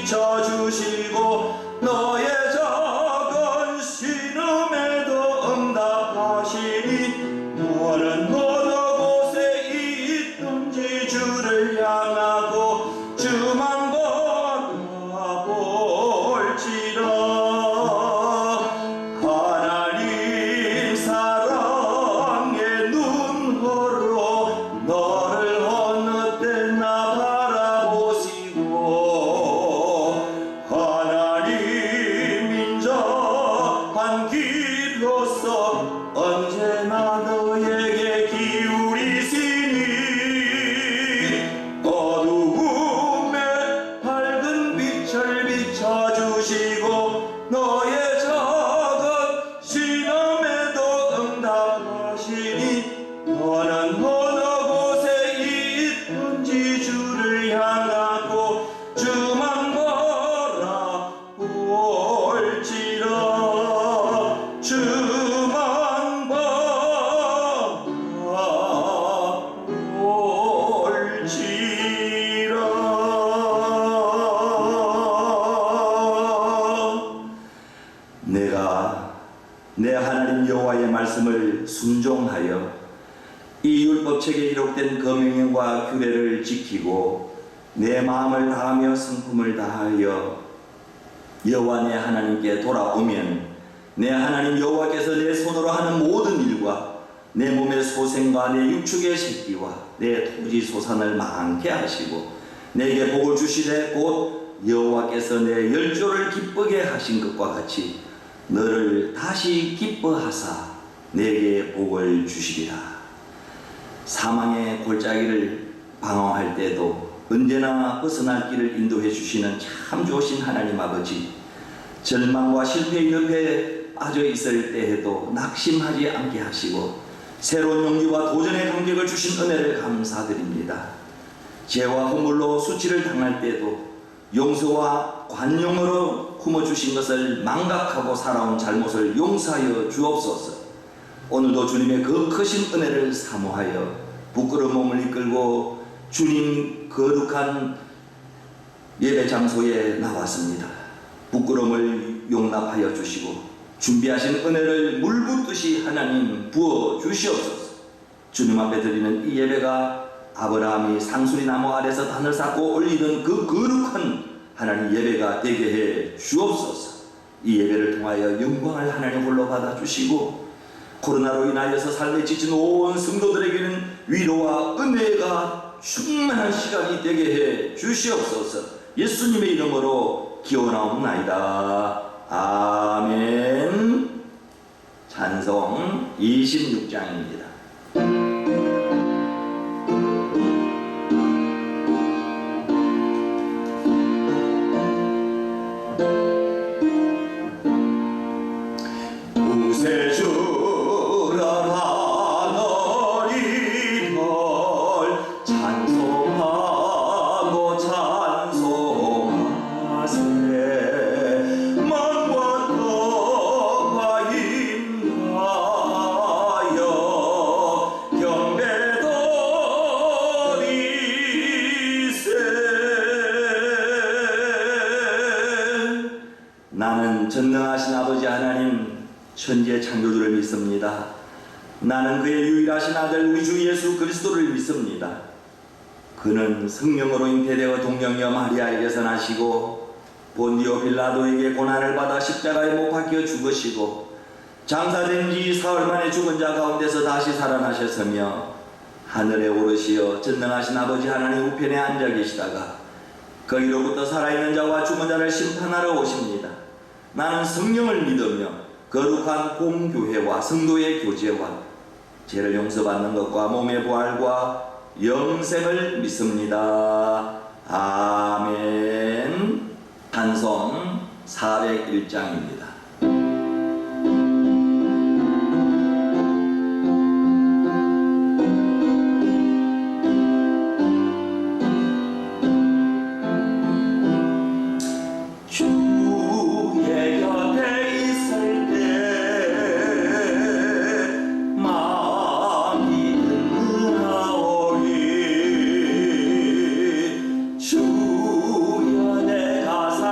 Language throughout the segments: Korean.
비춰주시고 너의 작은 신음에도 응답하시니 너는 어느 곳에 있든지 주를 향하고 주만 바라볼지라. 하나님 사랑의 눈으로 너를 어느 때나 바라보시고 하나님 인정한 길로서 언제나 너에게 기울이시니 어두움에 밝은 빛을 비춰주시고 너의 작은 신음에도 응답하시니 너는 어느 곳에 있든지 주를 향하고 주만 바라볼지라. 주만 바라볼지라. 내가 내 하나님 여호와의 말씀을 순종하여 이 율법책에 기록된 계명과 규례를 지키고 내 마음을 다하며 성품을 다하여 여호와 내 하나님께 돌아오면 내 하나님 여호와께서 내 손으로 하는 모든 일과 내 몸의 소생과 내 육축의 새끼와 내 토지 소산을 많게 하시고 내게 복을 주시되 곧 여호와께서 내 열조를 기쁘게 하신 것과 같이 너를 다시 기뻐하사 내게 복을 주시리라. 사망의 골짜기를 방황할 때도 언제나 벗어날 길을 인도해 주시는 참 좋으신 하나님 아버지, 절망과 실패의 늪에 빠져 있을 때에도 낙심하지 않게 하시고 새로운 용기와 도전의 감격을 주신 은혜를 감사드립니다. 죄와 허물로 수치를 당할 때도 용서와 관용으로 품어주신 것을 망각하고 살아온 잘못을 용서하여 주옵소서. 오늘도 주님의 그 크신 은혜를 사모하여 부끄러운 몸을 이끌고 주님 거룩한 예배 장소에 나왔습니다. 부끄러움을 용납하여 주시고 준비하신 은혜를 물붓듯이 하나님 부어 주시옵소서. 주님 앞에 드리는 이 예배가 아브라함이 상수리 나무 아래서 단을 쌓고 올리는 그 거룩한 하나님 예배가 되게 해 주옵소서. 이 예배를 통하여 영광을 하나님 홀로 받아주시고 코로나로 인하여서 삶에 지친 온 성도들에게는 위로와 은혜가 충만한 시간이 되게 해 주시옵소서. 예수님의 이름으로 기원하옵나이다. 아멘. 찬송 26장입니다. 나는 전능하신 아버지 하나님 천지의 창조주를 믿습니다. 나는 그의 유일하신 아들 우리 주 예수 그리스도를 믿습니다. 그는 성령으로 잉태되어 동정녀 마리아에게서 나시고 본디오 빌라도에게 고난을 받아 십자가에 못 박혀 죽으시고 장사된 지 사흘 만에 죽은 자 가운데서 다시 살아나셨으며 하늘에 오르시어 전능하신 아버지 하나님 우편에 앉아 계시다가 거기로부터 살아있는 자와 죽은 자를 심판하러 오십니다. 나는 성령을 믿으며 거룩한 공교회와 성도의 교제와 죄를 용서받는 것과 몸의 부활과 영생을 믿습니다. 아멘. 찬송 401장입니다. 주여 내 가사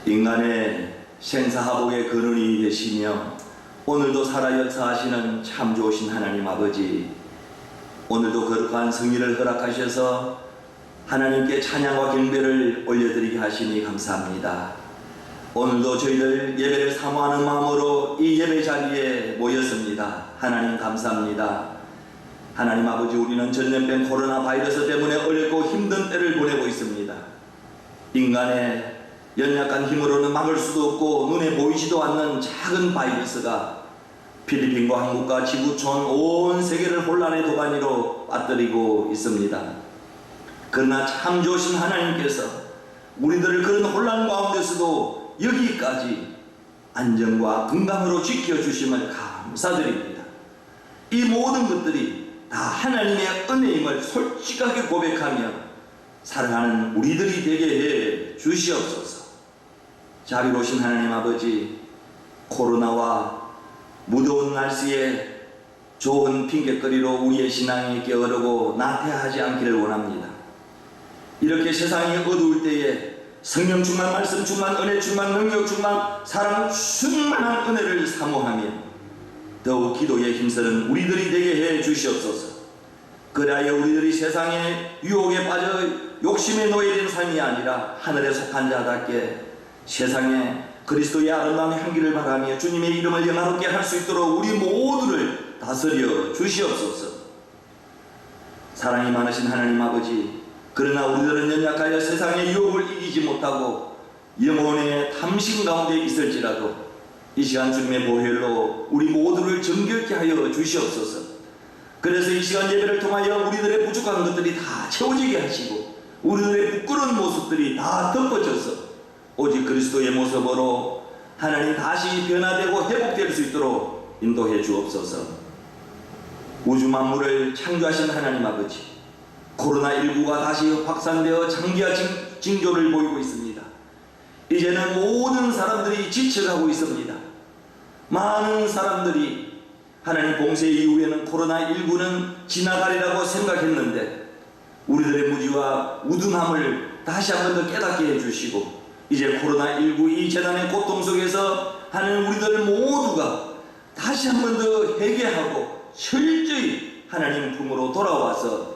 인간의 생사하복의 근원이 되시며 오늘도 살아 역사하시는 참 좋으신 하나님 아버지, 오늘도 거룩한 성의를 허락하셔서 하나님께 찬양과 경배를 올려드리게 하시니 감사합니다. 오늘도 저희들 예배를 사모하는 마음으로 이 예배 자리에 모였습니다. 하나님 감사합니다. 하나님 아버지, 우리는 전염병 코로나 바이러스 때문에 어렵고 힘든 때를 보내고 있습니다. 인간의 연약한 힘으로는 막을 수도 없고 눈에 보이지도 않는 작은 바이러스가 필리핀과 한국과 지구촌 온 세계를 혼란의 도가니로 빠뜨리고 있습니다. 그러나 참 좋으신 하나님께서 우리들을 그런 혼란 가운데서도 여기까지 안전과 건강으로 지켜주심을 감사드립니다. 이 모든 것들이 다 하나님의 은혜임을 솔직하게 고백하며 살아가는 우리들이 되게 해 주시옵소서. 자비로우신 하나님 아버지, 코로나와 무더운 날씨에 좋은 핑곗거리로 우리의 신앙이 게으르고 나태하지 않기를 원합니다. 이렇게 세상이 어두울 때에 성령 충만, 말씀 충만, 은혜 충만, 능력 충만, 사랑 충만한 은혜를 사모하며 더욱 기도에 힘쓰는 우리들이 되게 해 주시옵소서. 그리하여 우리들이 세상의 유혹에 빠져 욕심에 노예된 삶이 아니라 하늘에 속한 자답게 세상에 그리스도의 아름다운 향기를 바라며 주님의 이름을 영화롭게 할 수 있도록 우리 모두를 다스려 주시옵소서. 사랑이 많으신 하나님 아버지, 그러나 우리들은 연약하여 세상의 유혹을 이기지 못하고 영혼의 탐심 가운데 있을지라도 이 시간 주님의 보혈로 우리 모두를 정결케 하여 주시옵소서. 그래서 이 시간 예배를 통하여 우리들의 부족한 것들이 다 채워지게 하시고 우리들의 부끄러운 모습들이 다 덮어져서 오직 그리스도의 모습으로 하나님 다시 변화되고 회복될 수 있도록 인도해 주옵소서. 우주 만물을 창조하신 하나님 아버지, 코로나19가 다시 확산되어 장기화 징조를 보이고 있습니다. 이제는 모든 사람들이 지쳐가고 있습니다. 많은 사람들이 하나님 봉쇄 이후에는 코로나19는 지나가리라고 생각했는데 우리들의 무지와 우둔함을 다시 한 번 더 깨닫게 해주시고 이제 코로나19 이 재난의 고통 속에서 하나님 우리들 모두가 다시 한 번 더 회개하고 철저히 하나님 품으로 돌아와서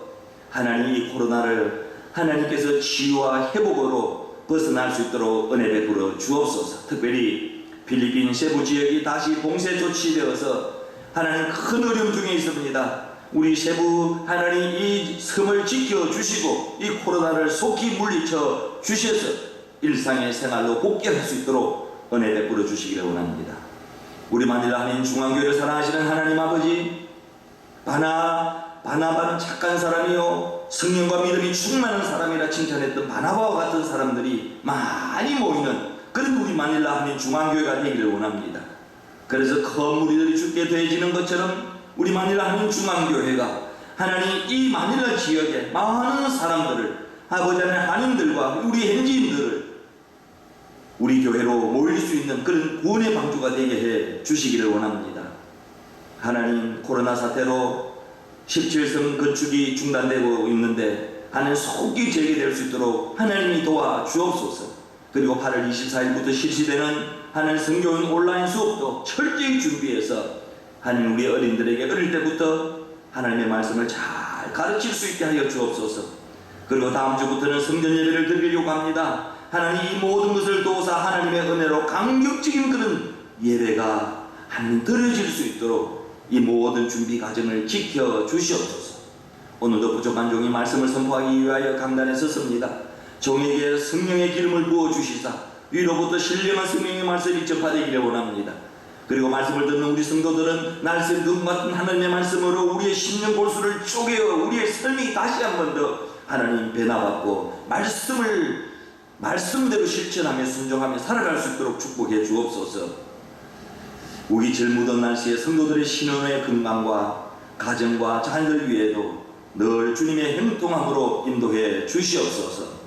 하나님 이 코로나를 하나님께서 치유와 회복으로 벗어날 수 있도록 은혜 베풀어 주옵소서. 특별히 필리핀 세부 지역이 다시 봉쇄 조치되어서 하나님 큰 어려움 중에 있습니다. 우리 세부 하나님 이 섬을 지켜주시고 이 코로나를 속히 물리쳐 주셔서 일상의 생활로 복귀할 수 있도록 은혜 베풀어 주시기를 원합니다. 우리 만일라 하나님 중앙교회를 사랑하시는 하나님 아버지, 바나바는 착한 사람이요 성령과 믿음이 충만한 사람이라 칭찬했던 바나바와 같은 사람들이 많이 모이는 그런 우리 마닐라 하나님 중앙교회가 되기를 원합니다. 그래서 큰 무리들이 죽게 되어지는 것처럼 우리 마닐라 하나님 중앙교회가 하나님 이 마닐라 지역에 많은 사람들을 아버지 하나님 한인들과 우리 현지인들을 우리 교회로 모일 수 있는 그런 구원의 방주가 되게 해 주시기를 원합니다. 하나님 코로나 사태로 17성 건축이 중단되고 있는데 하나님 속히 재개될 수 있도록 하나님이 도와 주옵소서. 그리고 8월 24일부터 실시되는 하나님 성교인 온라인 수업도 철저히 준비해서 하나님 우리 어린들에게 어릴 때부터 하나님의 말씀을 잘 가르칠 수 있게 하여 주옵소서. 그리고 다음 주부터는 성전 예배를 드리려고 합니다. 하나님 이 모든 것을 도우사 하나님의 은혜로 감격적인 그런 예배가 하나님 드려질 수 있도록 이 모든 준비 과정을 지켜 주시옵소서. 오늘도 부족한 종이 말씀을 선포하기 위하여 강단에 섰습니다. 종에게 성령의 기름을 부어 주시사 위로부터 신령한 성령의 말씀이 전파되기를 원합니다. 그리고 말씀을 듣는 우리 성도들은 날쌘 금 같은 하나님의 말씀으로 우리의 심령 골수를 쪼개어 우리의 삶이 다시 한 번 더 하나님 변화받고 말씀대로 실천하며 순종하며 살아갈 수 있도록 축복해 주옵소서. 우기질 무던 날씨에 성도들의 신원의 건강과 가정과 자녀들 위에도 늘 주님의 형통함으로 인도해 주시옵소서.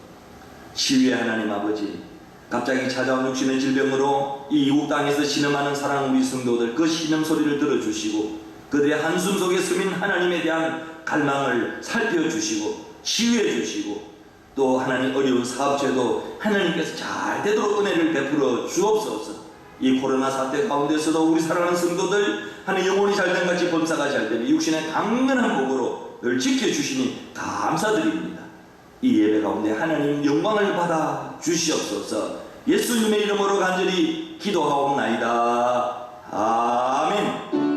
치유의 하나님 아버지, 갑자기 찾아온 육신의 질병으로 이 이국 땅에서 신음하는 사랑하는 우리 성도들 그 신음 소리를 들어주시고 그들의 한숨 속에 스민 하나님에 대한 갈망을 살펴주시고 치유해 주시고 또 하나님 어려운 사업체도 하나님께서 잘 되도록 은혜를 베풀어 주옵소서. 이 코로나 사태 가운데서도 우리 사랑하는 성도들 하나님 영혼이 잘된 같이 범사가 잘되니 육신의 강건한 복으로 늘 지켜주시니 감사드립니다. 이 예배 가운데 하나님 영광을 받아 주시옵소서. 예수님의 이름으로 간절히 기도하옵나이다. 아멘.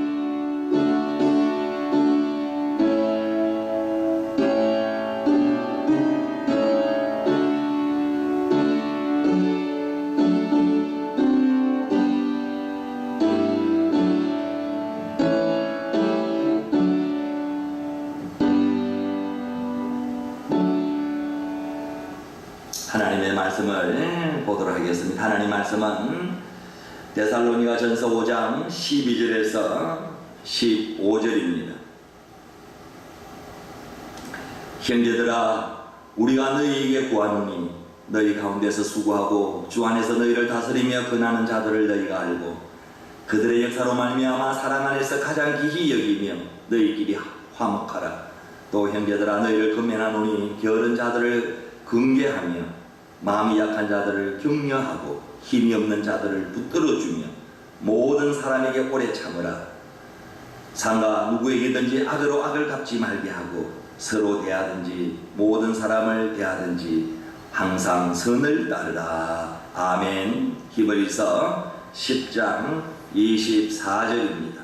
하나님의 말씀을 보도록 하겠습니다. 하나님 말씀은 데살로니가 전서 5장 12절에서 15절입니다. 형제들아, 우리가 너희에게 구하노니 너희 가운데서 수고하고 주 안에서 너희를 다스리며 근하는 자들을 너희가 알고 그들의 역사로 말미암아 사랑 안에서 가장 기히 여기며 너희끼리 화목하라. 또 형제들아, 너희를 금면하노니 게으른 자들을 긍개하며 마음이 약한 자들을 격려하고 힘이 없는 자들을 붙들어주며 모든 사람에게 오래 참으라. 상가 누구에게든지 악으로 악을 갚지 말게 하고 서로 대하든지 모든 사람을 대하든지 항상 선을 따르라. 아멘. 히브리서 10장 24절입니다.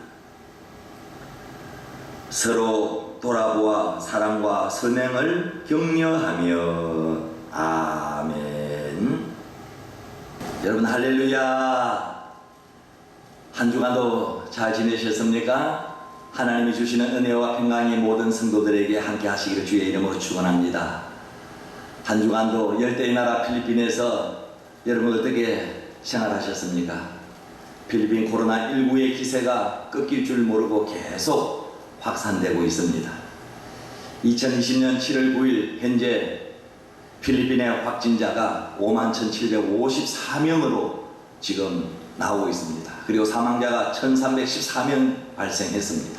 서로 돌아보아 사랑과 선행을 격려하며 아멘. 여러분 할렐루야. 한 주간도 잘 지내셨습니까? 하나님이 주시는 은혜와 평강이 모든 성도들에게 함께 하시기를 주의 이름으로 축원합니다. 한 주간도 열대의 나라 필리핀에서 여러분 어떻게 생활하셨습니까? 필리핀 코로나19의 기세가 끊길 줄 모르고 계속 확산되고 있습니다. 2020년 7월 9일 현재 필리핀의 확진자가 51,754명으로 지금 나오고 있습니다. 그리고 사망자가 1,314명 발생했습니다.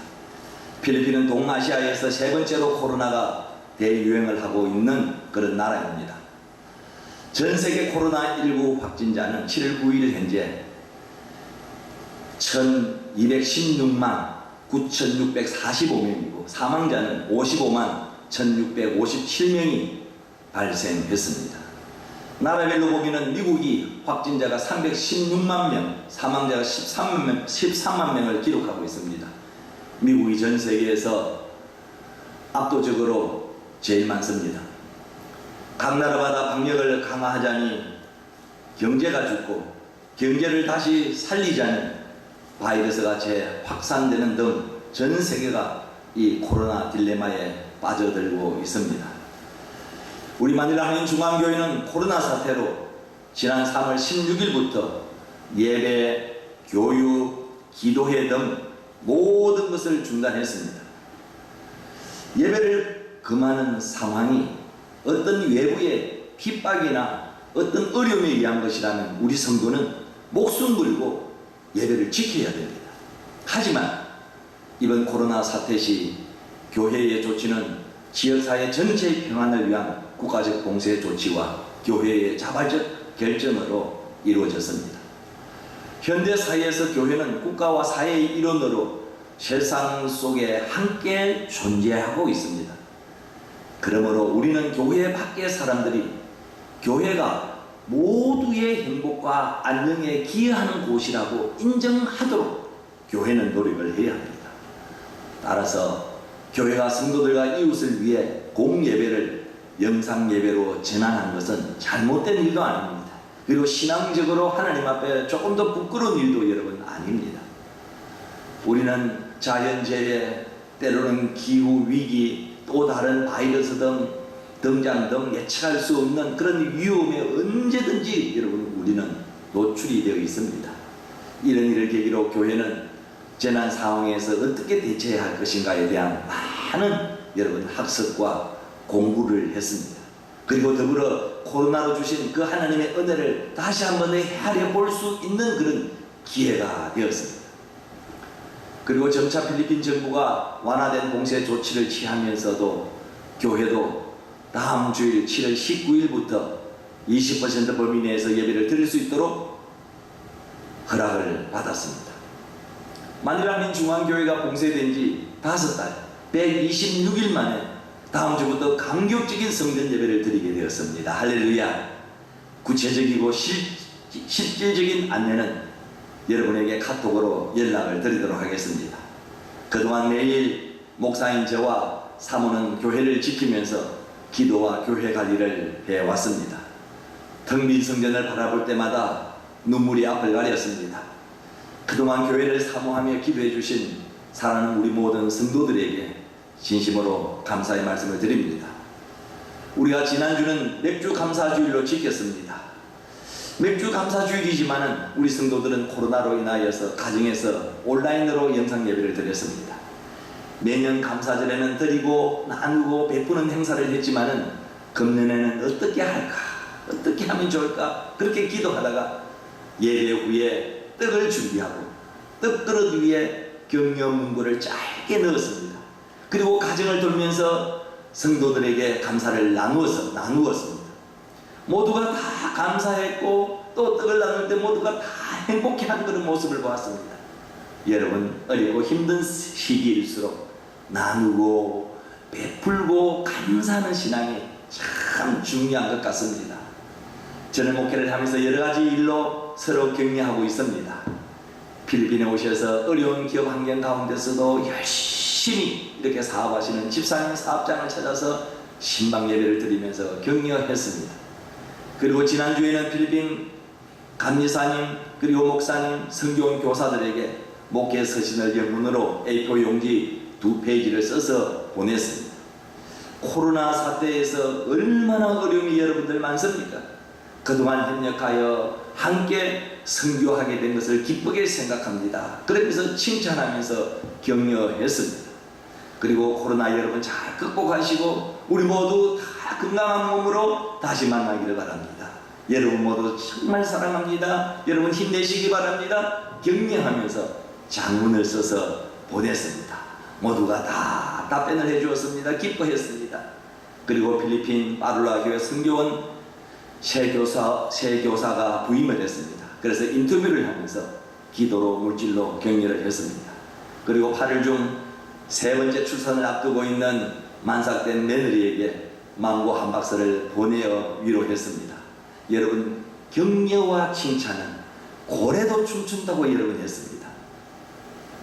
필리핀은 동아시아에서 세 번째로 코로나가 대유행을 하고 있는 그런 나라입니다. 전 세계 코로나19 확진자는 7월 9일 현재 1,216만 9,645명이고 사망자는 55만 1,657명이 발생했습니다. 나라별로 보면 미국이 확진자가 316만 명, 사망자가 13만 명을 기록하고 있습니다. 미국이 전 세계에서 압도적으로 제일 많습니다. 각 나라마다 방역을 강화하자니 경제가 죽고 경제를 다시 살리자니 바이러스가 재확산되는 등 전 세계가 이 코로나 딜레마에 빠져들고 있습니다. 우리 마닐라 한인 중앙교회는 코로나 사태로 지난 3월 16일부터 예배, 교육, 기도회 등 모든 것을 중단했습니다. 예배를 금하는 상황이 어떤 외부의 핍박이나 어떤 어려움에 의한 것이라면 우리 성도는 목숨 걸고 예배를 지켜야 됩니다. 하지만 이번 코로나 사태 시 교회의 조치는 지역사회 전체의 평안을 위한 국가적 봉쇄 조치와 교회의 자발적 결정으로 이루어졌습니다. 현대사회에서 교회는 국가와 사회의 일원으로 세상 속에 함께 존재하고 있습니다. 그러므로 우리는 교회 밖의 사람들이 교회가 모두의 행복과 안녕에 기여하는 곳이라고 인정하도록 교회는 노력을 해야 합니다. 따라서 교회가 성도들과 이웃을 위해 공예배를 영상예배로 전환한 것은 잘못된 일도 아닙니다. 그리고 신앙적으로 하나님 앞에 조금 더 부끄러운 일도 여러분 아닙니다. 우리는 자연재해, 때로는 기후위기, 또 다른 바이러스 등 등장 등 예측할 수 없는 그런 위험에 언제든지 여러분 우리는 노출이 되어 있습니다. 이런 일을 계기로 교회는 재난 상황에서 어떻게 대처해야 할 것인가에 대한 많은 여러분 학습과 공부를 했습니다. 그리고 더불어 코로나로 주신 그 하나님의 은혜를 다시 한번 헤아려 볼 수 있는 그런 기회가 되었습니다. 그리고 점차 필리핀 정부가 완화된 봉쇄 조치를 취하면서도 교회도 다음 주일 7월 19일부터 20% 범위 내에서 예배를 드릴 수 있도록 허락을 받았습니다. 만일하민 중앙교회가 봉쇄된 지 5달, 126일 만에 다음 주부터 감격적인 성전 예배를 드리게 되었습니다. 할렐루야. 구체적이고 실질적인 안내는 여러분에게 카톡으로 연락을 드리도록 하겠습니다. 그동안 매일 목사인 저와 사모는 교회를 지키면서 기도와 교회 관리를 해왔습니다. 텅 빈 성전을 바라볼 때마다 눈물이 앞을 가렸습니다. 그동안 교회를 사모하며 기도해 주신 사랑하는 우리 모든 성도들에게 진심으로 감사의 말씀을 드립니다. 우리가 지난주는 맥주 감사주일로 지켰습니다. 맥주 감사주일이지만은 우리 성도들은 코로나로 인하여서 가정에서 온라인으로 영상 예배를 드렸습니다. 매년 감사절에는 드리고 나누고 베푸는 행사를 했지만은 금년에는 어떻게 할까? 어떻게 하면 좋을까? 그렇게 기도하다가 예배 후에 떡을 준비하고 떡그릇 위에 격려 문구를 짧게 넣었습니다. 그리고 가정을 돌면서 성도들에게 감사를 나누었습니다. 모두가 다 감사했고 또 떡을 나눌 때 모두가 다 행복해하는 그런 모습을 보았습니다. 여러분, 어렵고 힘든 시기일수록 나누고 베풀고 감사하는 신앙이 참 중요한 것 같습니다. 저는 목회를 하면서 여러 가지 일로 서로 격려하고 있습니다. 필리핀에 오셔서 어려운 기업 환경 가운데서도 열심히 이렇게 사업하시는 집사님 사업장을 찾아서 신방 예배를 드리면서 격려했습니다. 그리고 지난주에는 필리핀 감리사님 그리고 목사님 성교원 교사들에게 목회 서신을 영문으로 A4 용지 2페이지를 써서 보냈습니다. 코로나 사태에서 얼마나 어려움이 여러분들 많습니까? 그동안 협력하여 함께 선교하게 된 것을 기쁘게 생각합니다. 그러면서 칭찬하면서 격려했습니다. 그리고 코로나 여러분 잘 극복하시고 우리 모두 다 건강한 몸으로 다시 만나기를 바랍니다. 여러분 모두 정말 사랑합니다. 여러분 힘내시기 바랍니다. 격려하면서 장문을 써서 보냈습니다. 모두가 다 답변을 해주었습니다. 기뻐했습니다. 그리고 필리핀 파룰라 교회 선교원 새 교사가 부임을 했습니다. 그래서 인터뷰를 하면서 기도로 물질로 격려를 했습니다. 그리고 8일 중 세 번째 출산을 앞두고 있는 만삭된 며느리에게 망고 한 박스를 보내어 위로했습니다. 여러분, 격려와 칭찬은 고래도 춤춘다고 여러분 했습니다.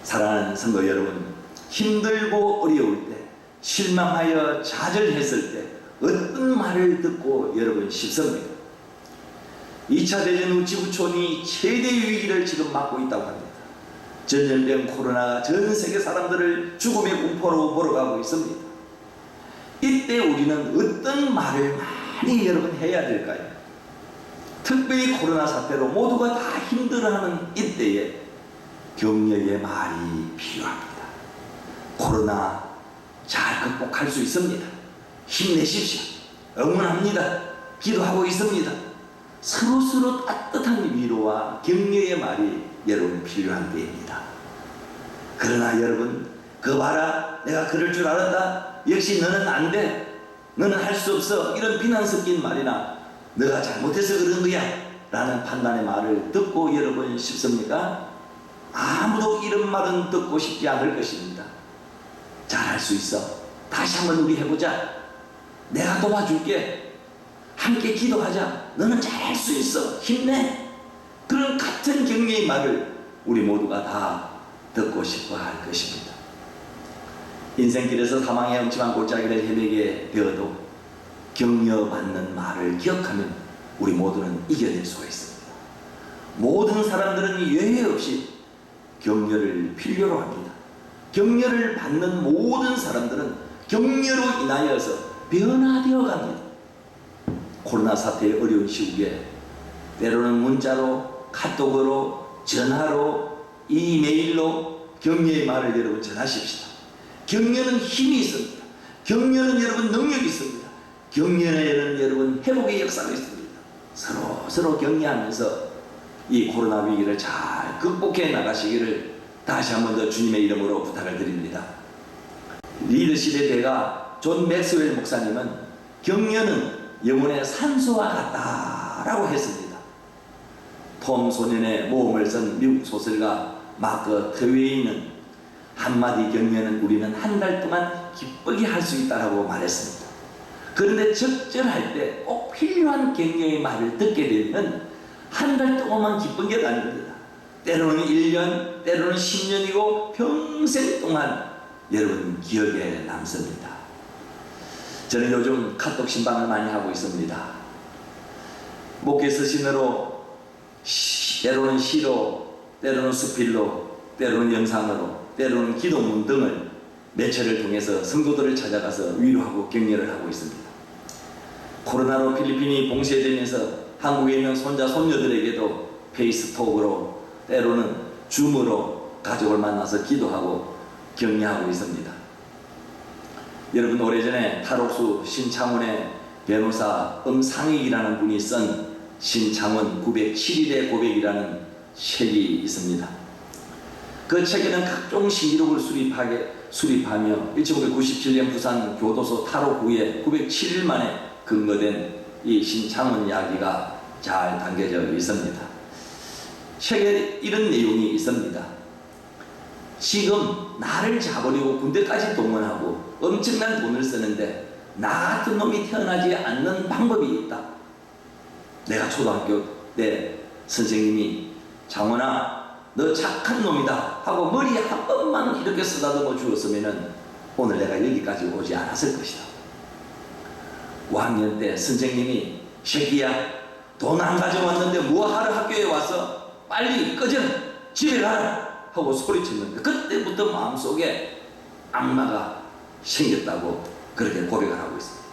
사랑하는 성도 여러분, 힘들고 어려울 때, 실망하여 좌절했을 때 어떤 말을 듣고 여러분 싶습니까? 2차 대전 후 지구촌이 최대 위기를 지금 맞고 있다고 합니다. 전염병 코로나가 전 세계 사람들을 죽음의 공포로 몰아가고 있습니다. 이때 우리는 어떤 말을 많이 여러분 해야 될까요? 특별히 코로나 사태로 모두가 다 힘들어하는 이때에 격려의 말이 필요합니다. 코로나 잘 극복할 수 있습니다. 힘내십시오. 응원합니다. 기도하고 있습니다. 서로 따뜻한 위로와 격려의 말이 여러분 필요한 때입니다. 그러나 여러분, 그 봐라, 내가 그럴 줄 알았다, 역시 너는 안 돼, 너는 할 수 없어, 이런 비난 섞인 말이나 너가 잘못해서 그런 거야 라는 판단의 말을 듣고 여러분 싶습니까? 아무도 이런 말은 듣고 싶지 않을 것입니다. 잘할 수 있어, 다시 한번 우리 해보자, 내가 도와줄게, 함께 기도하자, 너는 잘할 수 있어, 힘내, 그런 같은 격려의 말을 우리 모두가 다 듣고 싶어 할 것입니다. 인생길에서 사망의 엄침한 골짜기를 헤매게 되어도 격려받는 말을 기억하면 우리 모두는 이겨낼 수가 있습니다. 모든 사람들은 예외 없이 격려를 필요로 합니다. 격려를 받는 모든 사람들은 격려로 인하여서 변화되어 갑니다. 코로나 사태의 어려운 시국에 때로는 문자로, 카톡으로, 전화로, 이메일로 격려의 말을 여러분 전하십시다. 격려는 힘이 있습니다. 격려는 여러분 능력이 있습니다. 격려는 여러분 회복의 역사가 있습니다. 서로 격려하면서 이 코로나 위기를 잘 극복해 나가시기를 다시 한 번 더 주님의 이름으로 부탁을 드립니다. 리더십의 대가 존 맥스웰 목사님은 격려는 영혼의 산소와 같다라고 했습니다. 톰 소년의 모험을 쓴 미국 소설가 마크 트웨이는 한마디 격려는 우리는 한 달 동안 기쁘게 할 수 있다라고 말했습니다. 그런데 적절할 때 꼭 필요한 격려의 말을 듣게 되면 한 달 동안만 기쁜 게 아닙니다. 때로는 1년, 때로는 10년이고 평생 동안 여러분 기억에 남습니다. 저는 요즘 카톡 신방을 많이 하고 있습니다. 목회 서신으로 때로는 시로, 때로는 수필로, 때로는 영상으로, 때로는 기도문 등을 매체를 통해서 성도들을 찾아가서 위로하고 격려를 하고 있습니다. 코로나로 필리핀이 봉쇄되면서 한국에 있는 손자 손녀들에게도 페이스톡으로 때로는 줌으로 가족을 만나서 기도하고 격려하고 있습니다. 여러분, 오래전에 탈옥수 신창훈의 변호사 엄상익이라는 분이 쓴 신창훈 907일의 고백이라는 책이 있습니다. 그 책에는 각종 신기록을 수립하며 1997년 부산 교도소 탈옥 후에 907일 만에 근거된 이 신창훈 이야기가 잘 담겨져 있습니다. 책에 이런 내용이 있습니다. 지금 나를 잡으려고 군대까지 동원하고 엄청난 돈을 쓰는데 나 같은 놈이 태어나지 않는 방법이 있다. 내가 초등학교 때 선생님이 장원아 너 착한 놈이다 하고 머리 한 번만 이렇게 쓰다듬어 주었으면 오늘 내가 여기까지 오지 않았을 것이다. 5학년 때 선생님이 새끼야 돈 안 가져왔는데 뭐하러 학교에 와서 빨리 꺼져 집에 가라 하고 소리쳤는데 그때부터 마음속에 악마가 생겼다고 그렇게 고백을 하고 있습니다.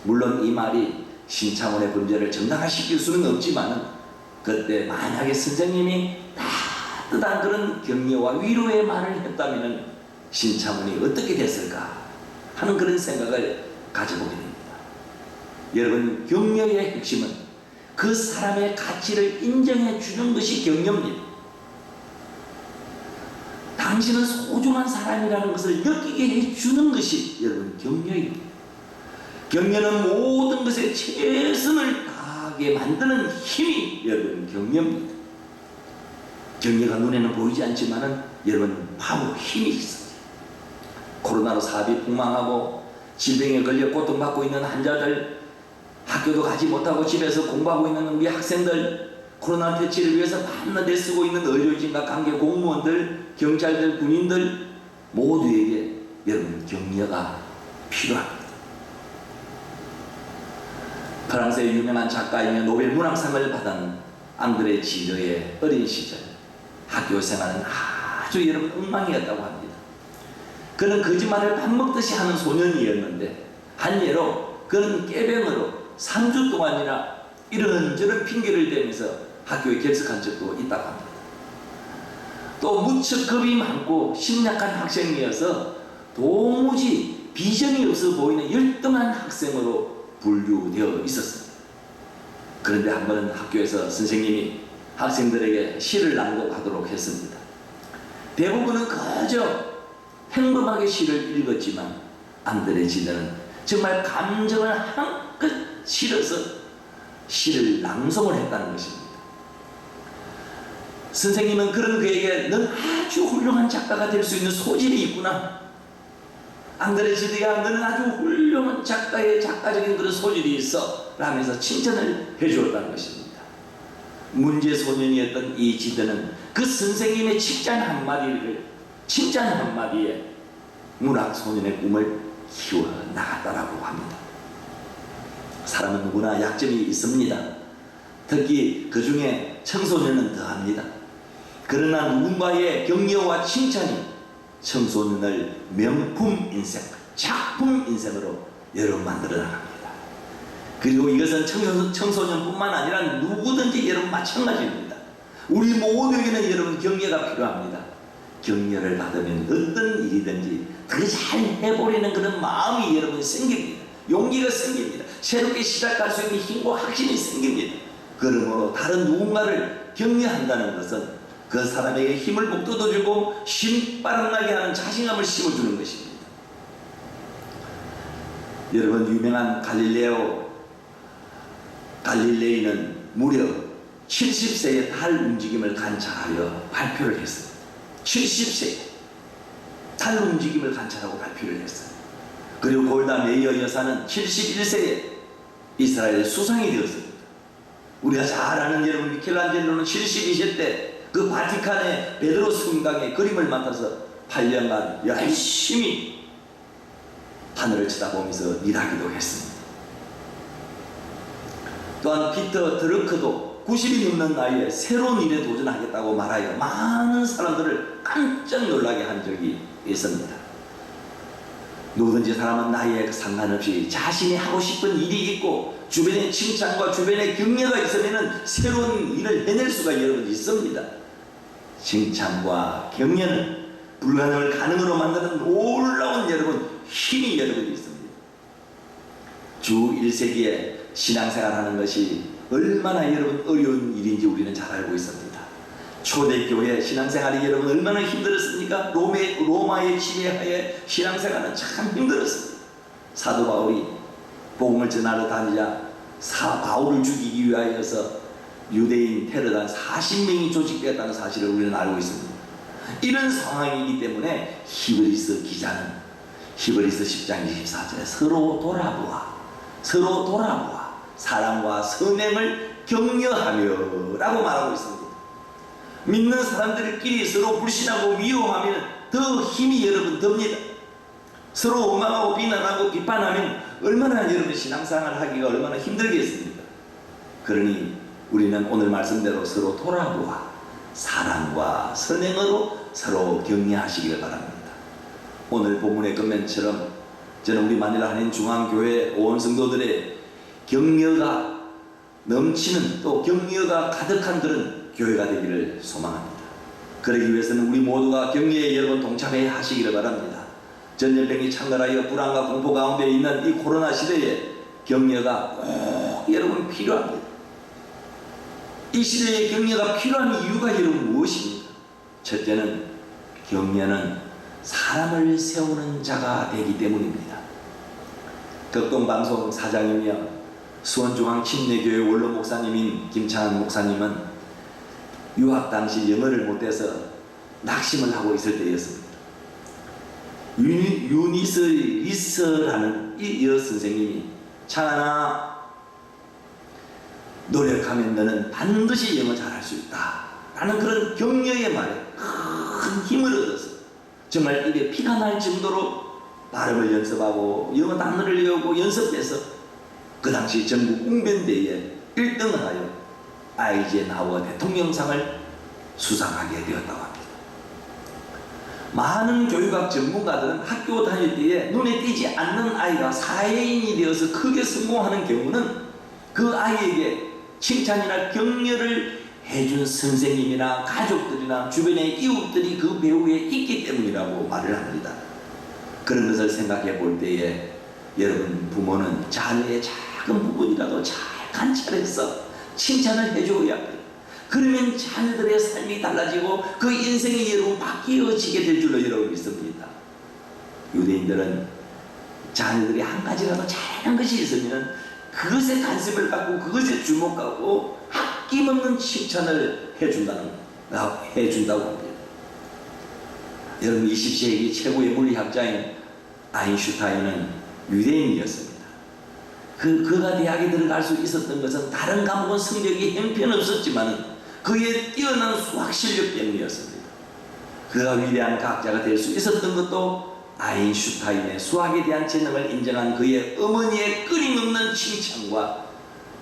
물론 이 말이 신창훈의 범죄를 정당화시킬 수는 없지만 그때 만약에 선생님이 따뜻한 그런 격려와 위로의 말을 했다면 신창훈이 어떻게 됐을까 하는 그런 생각을 가져보게 됩니다. 여러분, 격려의 핵심은 그 사람의 가치를 인정해 주는 것이 격려입니다. 당신은 소중한 사람이라는 것을 느끼게 해주는 것이 여러분 격려입니다. 격려는 모든 것에 최선을 다하게 만드는 힘이 여러분 격려입니다. 격려가 눈에는 보이지 않지만은 여러분 바로 힘이 있습니다. 코로나로 사업이 폭망하고 질병에 걸려 고통받고 있는 환자들, 학교도 가지 못하고 집에서 공부하고 있는 우리 학생들, 코로나 퇴치를 위해서 밤낮 애쓰고 있는 의료진과 관계 공무원들, 경찰들, 군인들 모두에게 여러분 격려가 필요합니다. 프랑스의 유명한 작가이며 노벨 문학상을 받은 앙드레 지르의 어린 시절 학교 생활은 아주 여러분 엉망이었다고 합니다. 그는 거짓말을 밥 먹듯이 하는 소년이었는데 한 예로 그는 깨병으로 3주 동안이나 이런저런 핑계를 대면서 학교에 결석한 적도 있다고 합니다. 또 무척 겁이 많고 심약한 학생이어서 도무지 비전이 없어 보이는 열등한 학생으로 분류되어 있었습니다. 그런데 한 번은 학교에서 선생님이 학생들에게 시를 낭독하도록 했습니다. 대부분은 그저 평범하게 시를 읽었지만 앙드레 지르는 정말 감정을 한껏 실어서 시를 낭송을 했다는 것입니다. 선생님은 그런 그에게 넌 아주 훌륭한 작가가 될 수 있는 소질이 있구나. 앙드레 지드야 너는 아주 훌륭한 작가의 작가적인 그런 소질이 있어 라면서 칭찬을 해주었다는 것입니다. 문제 소년이었던 이 지드는 그 선생님의 칭찬 한마디에 문학 소년의 꿈을 키워나갔다라고 합니다. 사람은 누구나 약점이 있습니다. 특히 그 중에 청소년은 더합니다. 그러나 누군가의 격려와 칭찬이 청소년을 명품 인생, 작품 인생으로 여러분 만들어 나갑니다. 그리고 이것은 청소년뿐만 아니라 누구든지 여러분 마찬가지입니다. 우리 모두에게는 여러분 격려가 필요합니다. 격려를 받으면 어떤 일이든지 더 잘 해보려는 그런 마음이 여러분 생깁니다. 용기가 생깁니다. 새롭게 시작할 수 있는 힘과 확신이 생깁니다. 그러므로 다른 누군가를 격려한다는 것은 그 사람에게 힘을 북돋워주고 신바람나게 하는 자신감을 심어주는 것입니다. 여러분, 유명한 갈릴레이는 무려 70세의 달 움직임을 관찰하여 발표를 했어요. 70세 달 움직임을 관찰하고 발표를 했어요. 그리고 골다 메이어 여사는 71세에 이스라엘 수상이 되었습니다. 우리가 잘 아는 여러분, 미켈란젤로는 72세 때 그 바티칸의 베드로 성당의 그림을 맡아서 8년간 열심히 하늘을 쳐다보면서 일하기도 했습니다. 또한 피터 드러크도 90이 넘는 나이에 새로운 일에 도전하겠다고 말하여 많은 사람들을 깜짝 놀라게 한 적이 있습니다. 누구든지 사람은 나이에 상관없이 자신이 하고 싶은 일이 있고 주변의 칭찬과 주변의 격려가 있으면 새로운 일을 해낼 수가 여러분 있습니다. 칭찬과 격려는 불가능을 가능으로 만드는 놀라운 여러분 힘이 여러분 있습니다. 주 1세기에 신앙생활하는 것이 얼마나 여러분 어려운 일인지 우리는 잘 알고 있습니다. 초대교회 신앙생활이 여러분 얼마나 힘들었습니까? 로마의 지배하에 신앙생활은 참 힘들었습니다. 사도 바울이 복음을 전하러 다니자 바울을 죽이기 위하여서 유대인 테러단 40명이 조직되었다는 사실을 우리는 알고 있습니다. 이런 상황이기 때문에 히브리서 기자는 히브리서 10장 24절에 서로 돌아보아 사랑과 선행을 격려하며 라고 말하고 있습니다. 믿는 사람들끼리 서로 불신하고 위로하면 더 힘이 여러분 듭니다. 서로 원망하고 비난하고 비판하면 얼마나 여러분 신앙생활 하기가 얼마나 힘들겠습니까? 그러니 우리는 오늘 말씀대로 서로 돌아보아 사랑과 선행으로 서로 격려하시기를 바랍니다. 오늘 본문의 것면처럼 저는 우리 마닐라 한인 중앙교회 온 성도들의 격려가 넘치는 또 격려가 가득한 그런 교회가 되기를 소망합니다. 그러기 위해서는 우리 모두가 격려에 여러분 동참해 하시기를 바랍니다. 전염병이 창궐하여 불안과 공포 가운데 있는 이 코로나 시대에 격려가 꼭 여러분 필요합니다. 이 시대에 격려가 필요한 이유가 여러분 무엇입니까? 첫째는 격려는 사람을 세우는 자가 되기 때문입니다. 덕동방송 사장이며 수원중앙침례교회 원로 목사님인 김창한 목사님은 유학 당시 영어를 못해서 낙심을 하고 있을 때였습니다. 유니스 리서라는 이 여 선생님이 창한아, 노력하면 너는 반드시 영어 잘할 수 있다 라는 그런 격려의 말에 큰 힘을 얻어서 정말 입에 피가 날 정도로 발음을 연습하고 영어 단어를 외우고 연습해서 그 당시 전국 웅변대회에 1등을 하여 아이젠하워 대통령상을 수상하게 되었다고 합니다. 많은 교육학 전문가들은 학교 다닐 때에 눈에 띄지 않는 아이가 사회인이 되어서 크게 성공하는 경우는 그 아이에게 칭찬이나 격려를 해준 선생님이나 가족들이나 주변의 이웃들이 그 배후에 있기 때문이라고 말을 합니다. 그런 것을 생각해 볼 때에 여러분 부모는 자녀의 작은 부분이라도 잘 관찰해서 칭찬을 해줘야 합니다. 그러면 자녀들의 삶이 달라지고 그 인생이 여러분 바뀌어지게 될 줄로 여러분 믿습니다. 유대인들은 자녀들이 한 가지라도 잘한 것이 있으면 그것에 관심을 갖고 그것에 주목하고 아낌없는 칭찬을 해준다고 합니다. 여러분 20세기 최고의 물리학자인 아인슈타인은 유대인이었습니다. 그가 대학에 들어갈 수 있었던 것은 다른 과목은 성적이 형편없었지만 그의 뛰어난 수학 실력 때문이었습니다. 그가 위대한 과학자가 될 수 있었던 것도 아인슈타인의 수학에 대한 재능을 인정한 그의 어머니의 끊임없는 칭찬과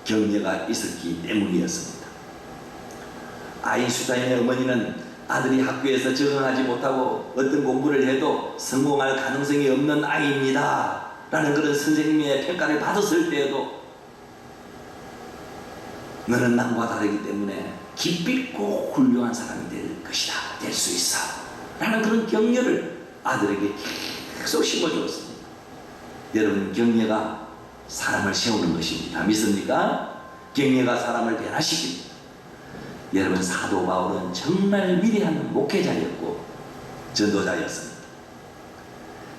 격려가 있었기 때문이었습니다. 아인슈타인의 어머니는 아들이 학교에서 적응하지 못하고 어떤 공부를 해도 성공할 가능성이 없는 아이입니다 라는 그런 선생님의 평가를 받았을 때에도 너는 남과 다르기 때문에 기필고 훌륭한 사람이 될 것이다, 될 수 있어 라는 그런 격려를 아들에게 계속 심어주었습니다. 여러분 격려가 사람을 세우는 것입니다. 믿습니까? 격려가 사람을 변화시킵니다. 여러분 사도 바울은 정말 위대한 목회자였고 전도자였습니다.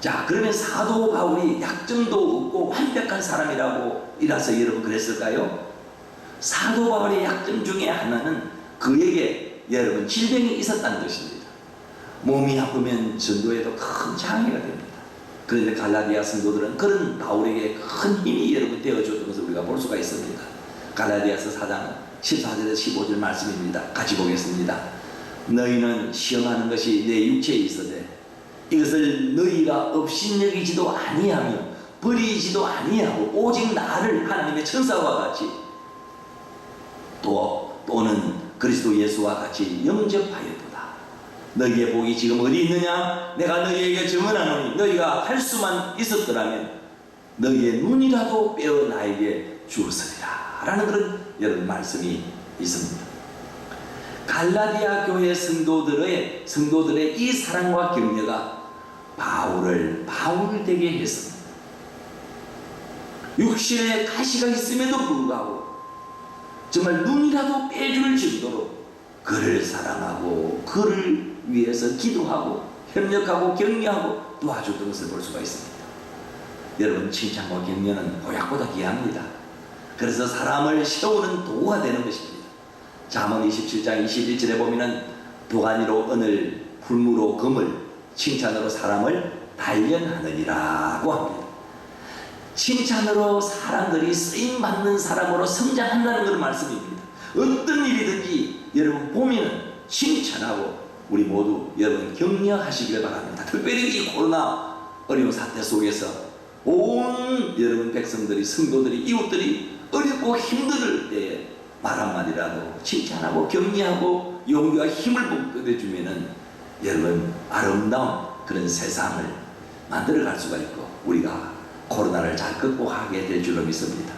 자, 그러면 사도 바울이 약점도 없고 완벽한 사람이라고 이라서 여러분 그랬을까요? 사도 바울의 약점 중에 하나는 그에게 여러분 질병이 있었다는 것입니다. 몸이 아프면 전도에도 큰 장애가 됩니다. 그런데 갈라디아 성도들은 그런 바울에게 큰 힘이 여러분 되어줬던 것을 우리가 볼 수가 있습니다. 갈라디아서 4장 14절에서 15절 말씀입니다. 같이 보겠습니다. 너희는 시험하는 것이 내 육체에 있어되 이것을 너희가 업신여기지도 아니하며 버리지도 아니하고 오직 나를 하나님의 천사와 같이 또는 그리스도 예수와 같이 영접하였도다. 너희의 복이 지금 어디 있느냐? 내가 너희에게 증언하노니 너희가 할 수만 있었더라면 너희의 눈이라도 빼어 나에게 주었으리라 라는 그런 여러분 말씀이 있습니다. 갈라디아 교회 성도들의 이 사랑과 격려가 바울을 바울되게 했습니다. 육신에 가시가 있음에도 불구하고 정말 눈이라도 빼줄 정도로 그를 사랑하고 그를 위해서 기도하고 협력하고 격려하고 도와줬던 것을 볼 수가 있습니다. 여러분, 칭찬과 격려는 보약보다 귀합니다. 그래서 사람을 세우는 도구가 되는 것입니다. 잠언 27장 21절에 보면은 도가니로 은을 풀무로 금을 칭찬으로 사람을 단련하느니라고 합니다. 칭찬으로 사람들이 쓰임받는 사람으로 성장한다는 그런 말씀입니다. 어떤 일이든지 여러분 보면은 칭찬하고 우리 모두 여러분 격려하시길 바랍니다. 특별히 이 코로나 어려운 사태 속에서 온 여러분 백성들이 성도들이 이웃들이 어렵고 힘들 때에 말 한마디라도 칭찬하고 격려하고 용기와 힘을 북돋아주면은 여러분 아름다운 그런 세상을 만들어갈 수가 있고 우리가 코로나를 잘 극복하게 될 줄로 믿습니다.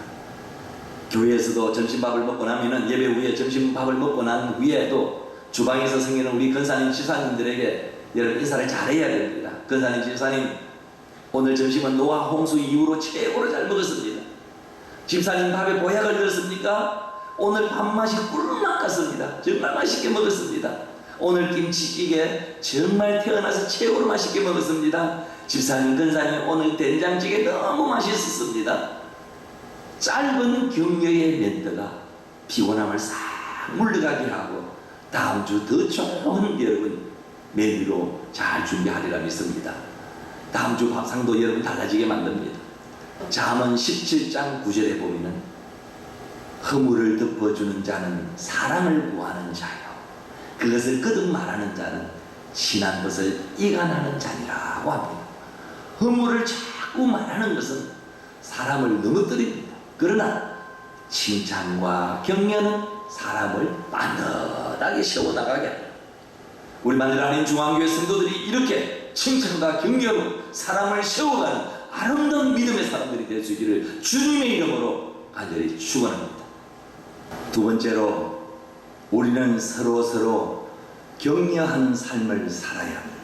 교회에서도 점심밥을 먹고 나면은 예배 후에 점심밥을 먹고 난 후에도 주방에서 섬기는 우리 권사님, 집사님들에게 여러분 인사를 잘해야 됩니다. 권사님, 집사님 오늘 점심은 노아 홍수 이후로 최고로 잘 먹었습니다. 집사님 밥에 보약을 넣었습니까? 오늘 밥맛이 꿀맛 같습니다. 정말 맛있게 먹었습니다. 오늘 김치찌개 정말 태어나서 최고로 맛있게 먹었습니다. 집사님, 권사님 오늘 된장찌개 너무 맛있었습니다. 짧은 격려의 멘트가 피곤함을 싹 물러가게 하고 다음 주 더 좋은 여러분 메뉴로 잘 준비하리라 믿습니다. 다음 주 밥상도 여러분 달라지게 만듭니다. 잠언 17장 9절에 보면은 허물을 덮어주는 자는 사랑을 구하는 자요 그것을 거듭 말하는 자는 친한 것을 이간하는 자니라고 합니다. 허물을 자꾸 말하는 것은 사람을 넘어뜨립니다. 그러나 칭찬과 격려는 사람을 반듯하게 세워나가게 합니다. 우리 만들 하나님 중앙교회 성도들이 이렇게 칭찬과 격려로 사람을 세워가는 아름다운 믿음의 사람들이 될 수 있기를 주님의 이름으로 간절히 축원합니다. 두 번째로 우리는 서로 격려하는 삶을 살아야 합니다.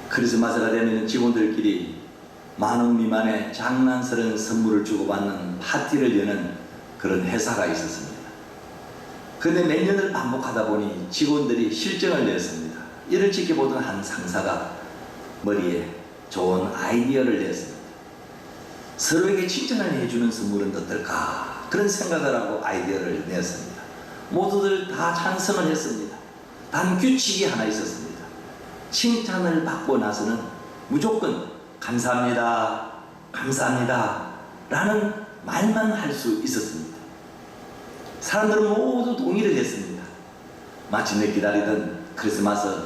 크리스마스가 되면 직원들끼리 10,000원 미만의 장난스러운 선물을 주고받는 파티를 여는 그런 회사가 있었습니다. 그런데 몇 년을 반복하다 보니 직원들이 실정을 냈습니다. 이를 지켜보던 한 상사가 머리에 좋은 아이디어를 냈습니다. 서로에게 칭찬을 해주는 선물은 어떨까? 그런 생각을 하고 아이디어를 냈습니다. 모두들 다 찬성을 했습니다. 단 규칙이 하나 있었습니다. 칭찬을 받고 나서는 무조건 감사합니다, 감사합니다 라는 말만 할 수 있었습니다. 사람들은 모두 동의를 했습니다. 마침내 기다리던 크리스마스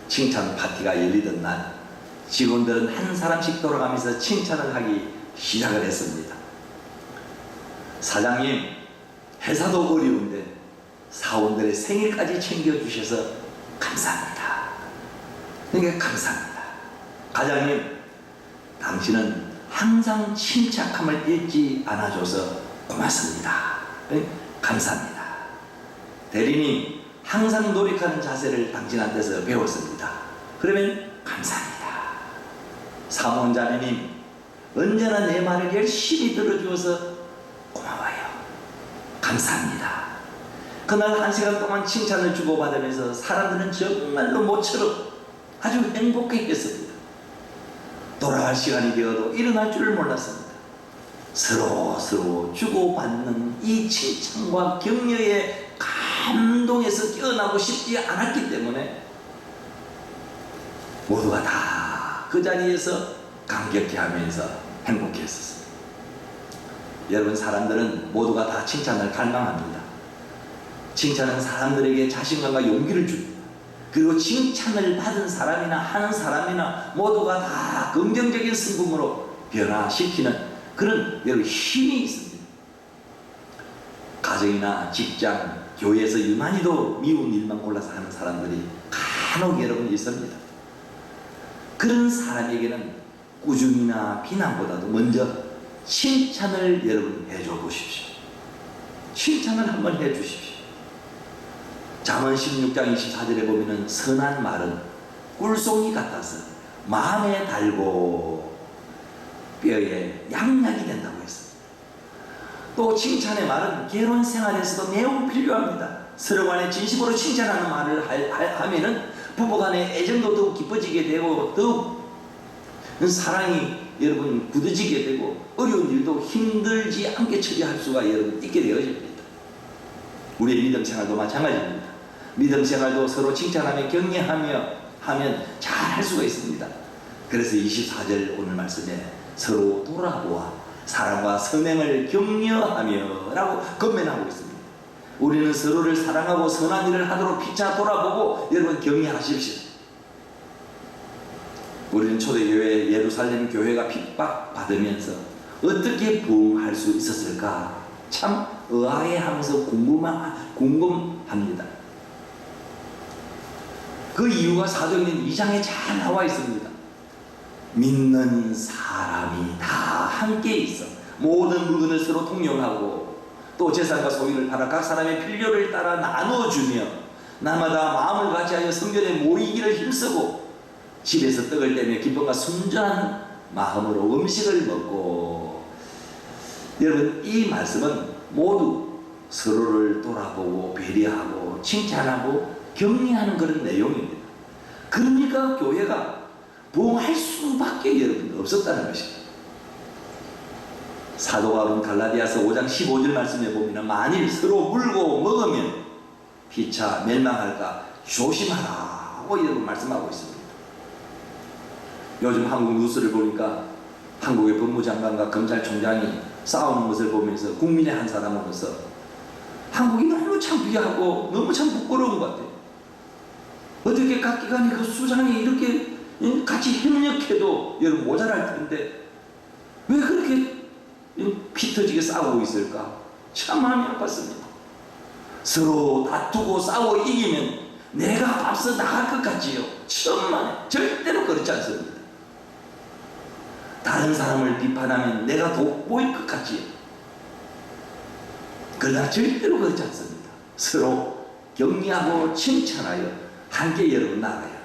칭찬 파티가 열리던 날 직원들은 한 사람씩 돌아가면서 칭찬을 하기 시작을 했습니다. 사장님, 회사도 어려운데 사원들의 생일까지 챙겨주셔서 감사합니다. 그러니까 감사합니다. 과장님, 당신은 항상 침착함을 잃지 않아줘서 고맙습니다. 감사합니다. 대리님, 항상 노력하는 자세를 당신한테서 배웠습니다. 그러면 감사합니다. 사무원자매님, 언제나 내 말을 열심히 들어주어서 고마워요. 감사합니다. 그날 1시간 동안 칭찬을 주고받으면서 사람들은 정말로 모처럼 아주 행복해 했습니다. 돌아갈 시간이 되어도 일어날 줄을 몰랐습니다. 서로 주고받는 이 칭찬과 격려의 감동에서 깨어나고 싶지 않았기 때문에 모두가 다 그 자리에서 감격해 하면서 행복했었습니다. 여러분, 사람들은 모두가 다 칭찬을 갈망합니다. 칭찬은 사람들에게 자신감과 용기를 줍니다. 그리고 칭찬을 받은 사람이나 하는 사람이나 모두가 다 긍정적인 성품으로 변화시키는 그런 여러분 힘이 있습니다. 가정이나 직장, 교회에서 유난히도 미운 일만 골라서 하는 사람들이 간혹 여러분 있습니다. 그런 사람에게는 꾸중이나 비난보다도 먼저 칭찬을 여러분 해줘 보십시오. 칭찬을 한번 해 주십시오. 잠언 16장 24절에 보면은 선한 말은 꿀송이 같아서 마음에 달고 뼈에 양약이 된다고 했습니다. 또 칭찬의 말은 결혼 생활에서도 매우 필요합니다. 서로 간에 진심으로 칭찬하는 말을 하면은 부부간의 애정도 더욱 깊어지게 되고 더욱 사랑이 여러분 굳어지게 되고 어려운 일도 힘들지 않게 처리할 수가 여러분 있게 되어집니다. 우리의 믿음 생활도 마찬가지입니다. 믿음 생활도 서로 칭찬하며 격려하며 하면 잘 할 수가 있습니다. 그래서 24절 오늘 말씀에 서로 돌아보아 사랑과 선행을 격려하며 라고 건면하고 있습니다. 우리는 서로를 사랑하고 선한 일을 하도록 피차 돌아보고 여러분 격려하십시오. 우리는 초대교회 예루살렘 교회가 핍박받으면서 어떻게 부흥할 수 있었을까 참 의아해하면서 궁금합니다. 그 이유가 사도행전 2장에 잘 나와 있습니다. 믿는 사람이 다 함께 있어 모든 물건을 서로 통용하고 또 재산과 소유를 팔아 각 사람의 필요를 따라 나누어주며 날마다 마음을 같이하여 성전에 모이기를 힘쓰고 집에서 떡을 떼며 기쁨과 순전한 마음으로 음식을 먹고. 여러분, 이 말씀은 모두 서로를 돌아보고 배려하고 칭찬하고 격려하는 그런 내용입니다. 그러니까 교회가 부흥할 수밖에 여러분 없었다는 것입니다. 사도 바울은 갈라디아서 5장 15절 말씀에 보면 만일 서로 물고 먹으면 피차 멸망할까 조심하라고 여러분 말씀하고 있습니다. 요즘 한국 뉴스를 보니까 한국의 법무장관과 검찰총장이 싸우는 것을 보면서 국민의 한 사람으로서 한국이 너무 창피하고 너무 참 부끄러운 것 같아요. 어떻게 각 기관의 그 수장이 이렇게 같이 협력해도 여러분 모자랄 텐데 왜 그렇게 피 터지게 싸우고 있을까? 참 마음이 아팠습니다. 서로 다투고 싸워 이기면 내가 앞서 나갈 것 같지요? 천만에 절대로 그렇지 않습니다. 다른 사람을 비판하면 내가 돋보일 것 같지요? 그러나 절대로 그렇지 않습니다. 서로 격려하고 칭찬하여 함께 여러분 나가야 합니다.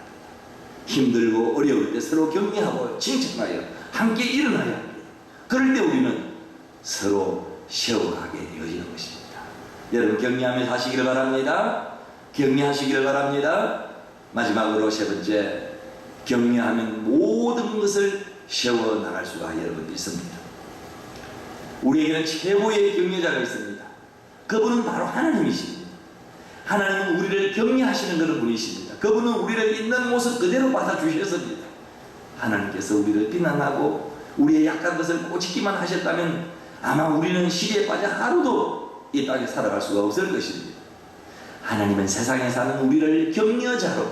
힘들고 어려울 때 서로 격려하고 칭찬하여 함께 일어나야 합니다. 그럴 때 우리는 서로 세워가게 되어지는 것입니다. 여러분 격려하며 사시기를 바랍니다. 격려하시기를 바랍니다. 마지막으로 세 번째, 격려하면 모든 것을 세워나갈 수가 여러분 있습니다. 우리에게는 최고의 격려자가 있습니다. 그분은 바로 하나님이십니다. 하나님은 우리를 격려하시는 그런 분이십니다. 그분은 우리를 있는 모습 그대로 받아주셨습니다. 하나님께서 우리를 비난하고 우리의 약한 것을 꼬집기만 하셨다면 아마 우리는 시리에 빠져 하루도 이 땅에 살아갈 수가 없을 것입니다. 하나님은 세상에 사는 우리를 격려자로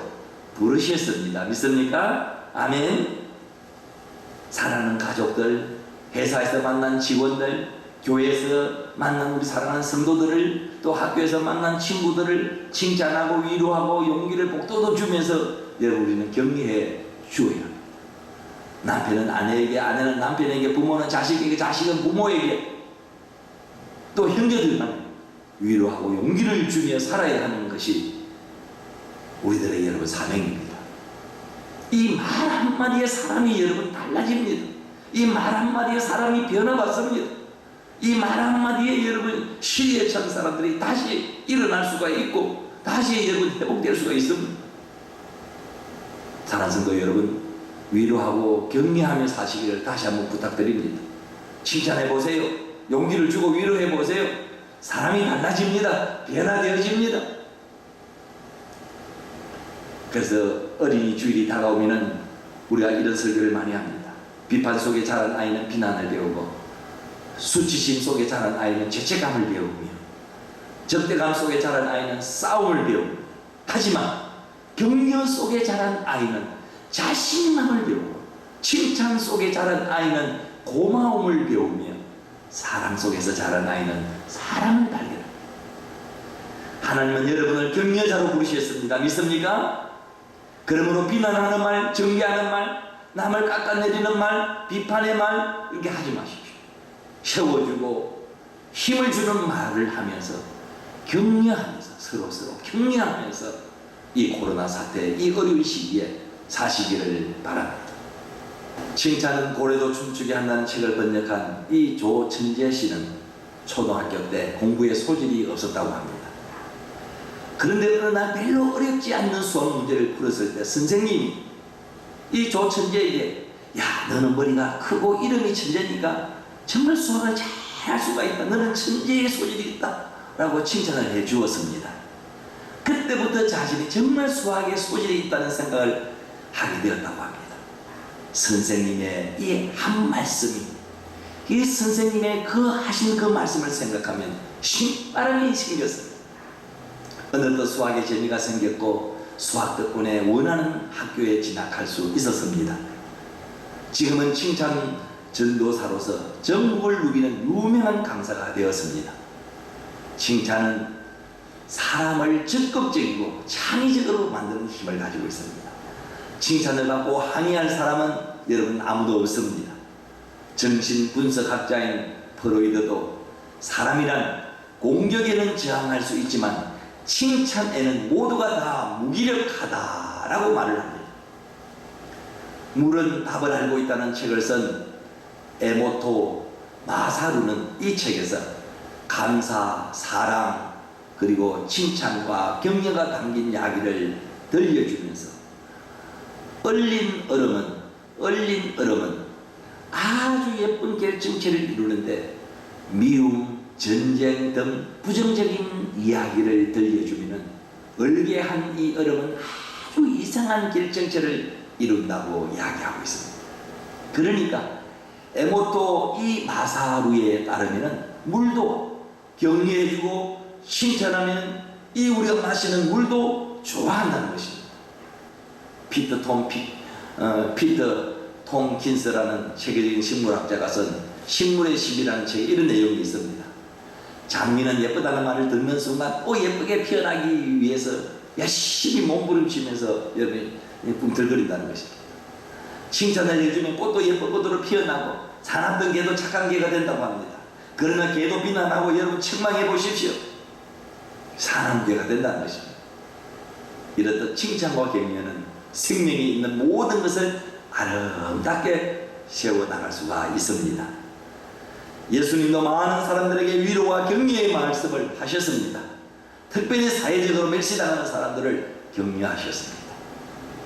부르셨습니다. 믿습니까? 아멘. 사랑하는 가족들, 회사에서 만난 직원들, 교회에서 만난 우리 사랑하는 성도들을, 또 학교에서 만난 친구들을 칭찬하고 위로하고 용기를 북돋워 주면서 여러분 우리는 격려해 주어야 합니다. 남편은 아내에게, 아내는 남편에게, 부모는 자식에게, 자식은 부모에게, 또 형제들만 위로하고 용기를 주며 살아야 하는 것이 우리들의 여러분 사명입니다. 이 말 한마디에 사람이 여러분 달라집니다. 이 말 한마디에 사람이 변화받습니다. 이 말 한마디에 여러분 시리에 찬 사람들이 다시 일어날 수가 있고 다시 여러분 회복될 수가 있습니다. 사랑하는 성도 여러분, 위로하고 격려하며 사시기를 다시 한번 부탁드립니다. 칭찬해 보세요. 용기를 주고 위로해 보세요. 사람이 달라집니다. 변화되어집니다. 그래서 어린이 주일이 다가오면은 우리가 이런 설교를 많이 합니다. 비판 속에 자란 아이는 비난을 배우고, 수치심 속에 자란 아이는 죄책감을 배우며, 적대감 속에 자란 아이는 싸움을 배웁니다. 하지만 격려 속에 자란 아이는 자신감을 배우고, 칭찬 속에 자란 아이는 고마움을 배우며, 사랑 속에서 자란 아이는 사랑을 발견합니다. 하나님은 여러분을 격려자로 부르셨습니다. 믿습니까? 그러므로 비난하는 말, 정죄하는 말, 남을 깎아내리는 말, 비판의 말 이렇게 하지 마십시오. 세워주고 힘을 주는 말을 하면서, 격려하면서, 서로 격려하면서 이 코로나 사태, 이 어려운 시기에 사시기를 바랍니다. 칭찬은 고래도 춤추게 한다는 책을 번역한 이 조천재 씨는 초등학교 때 공부에 소질이 없었다고 합니다. 그런데 어느 날 별로 어렵지 않는 수학 문제를 풀었을 때 선생님이 이 조천재에게, 야, 너는 머리가 크고 이름이 천재니까 정말 수학을 잘 할 수가 있다. 너는 천재의 소질이 있다. 라고 칭찬을 해 주었습니다. 그때부터 자신이 정말 수학에 소질이 있다는 생각을 하게 되었다고 합니다. 선생님의 이 한 말씀이, 이 선생님의 그 하신 그 말씀을 생각하면 신바람이 생겼어요. 어느덧 수학에 재미가 생겼고, 수학 덕분에 원하는 학교에 진학할 수 있었습니다. 지금은 칭찬 전도사로서 전국을 누비는 유명한 강사가 되었습니다. 칭찬은 사람을 적극적이고 창의적으로 만드는 힘을 가지고 있습니다. 칭찬을 받고 항의할 사람은 여러분 아무도 없습니다. 정신분석학자인 프로이드도 사람이란 공격에는 저항할 수 있지만 칭찬에는 모두가 다 무기력하다라고 말을 합니다. 물은 답을 알고 있다는 책을 쓴 에모토 마사루는 이 책에서 감사, 사랑, 그리고 칭찬과 격려가 담긴 이야기를 들려주면서 얼린 얼음은 아주 예쁜 결정체를 이루는데 미움, 전쟁 등 부정적인 이야기를 들려주면 얼게 한 이 얼음은 아주 이상한 결정체를 이룬다고 이야기하고 있습니다. 그러니까 에모토 이 마사루에 따르면 물도 격려해주고 칭찬하면 이 우리가 마시는 물도 좋아한다는 것입니다. 피터 톰킨스라는 세계적인 식물학자가 쓴 식물의 습이라는 책에 이런 내용이 있습니다. 장미는 예쁘다는 말을 듣는 순간 예쁘게 피어나기 위해서 열심히 몸부림치면서 여러분이 꿈틀거린다는 것입니다. 칭찬을 해주면 꽃도 예쁜 꽃으로 피어나고 사납던 개도 착한 개가 된다고 합니다. 그러나 개도 비난하고 여러분 책망해 보십시오. 사나운 개가 된다는 것입니다. 이렇듯 칭찬과 격려는 생명이 있는 모든 것을 아름답게 세워나갈 수가 있습니다. 예수님도 많은 사람들에게 위로와 격려의 말씀을 하셨습니다. 특별히 사회적으로 멸시당하는 사람들을 격려하셨습니다.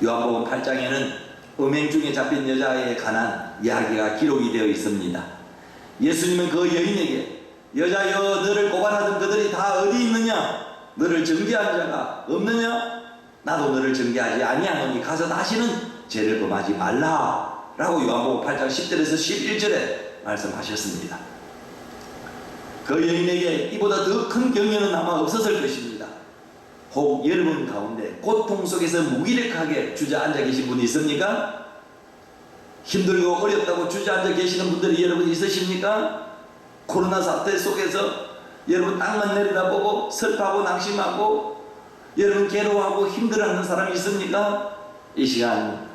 요한복음 8장에는 음행 중에 잡힌 여자에 관한 이야기가 기록이 되어 있습니다. 예수님은 그 여인에게, 여자여, 너를 고발하던 그들이 다 어디 있느냐? 너를 정죄한 자가 없느냐? 나도 너를 정죄하지 아니하노니 가서 다시는 죄를 범하지 말라 라고 요한복음 8장 10절에서 11절에 말씀하셨습니다. 그 여인에게 이보다 더 큰 격려는 아마 없었을 것입니다. 혹 여러분 가운데 고통 속에서 무기력하게 주저앉아 계신 분이 있습니까? 힘들고 어렵다고 주저앉아 계시는 분들이 여러분 있으십니까? 코로나 사태 속에서 여러분 땅만 내려다보고 슬퍼하고 낙심하고 여러분 괴로워하고 힘들어하는 사람이 있습니까? 이 시간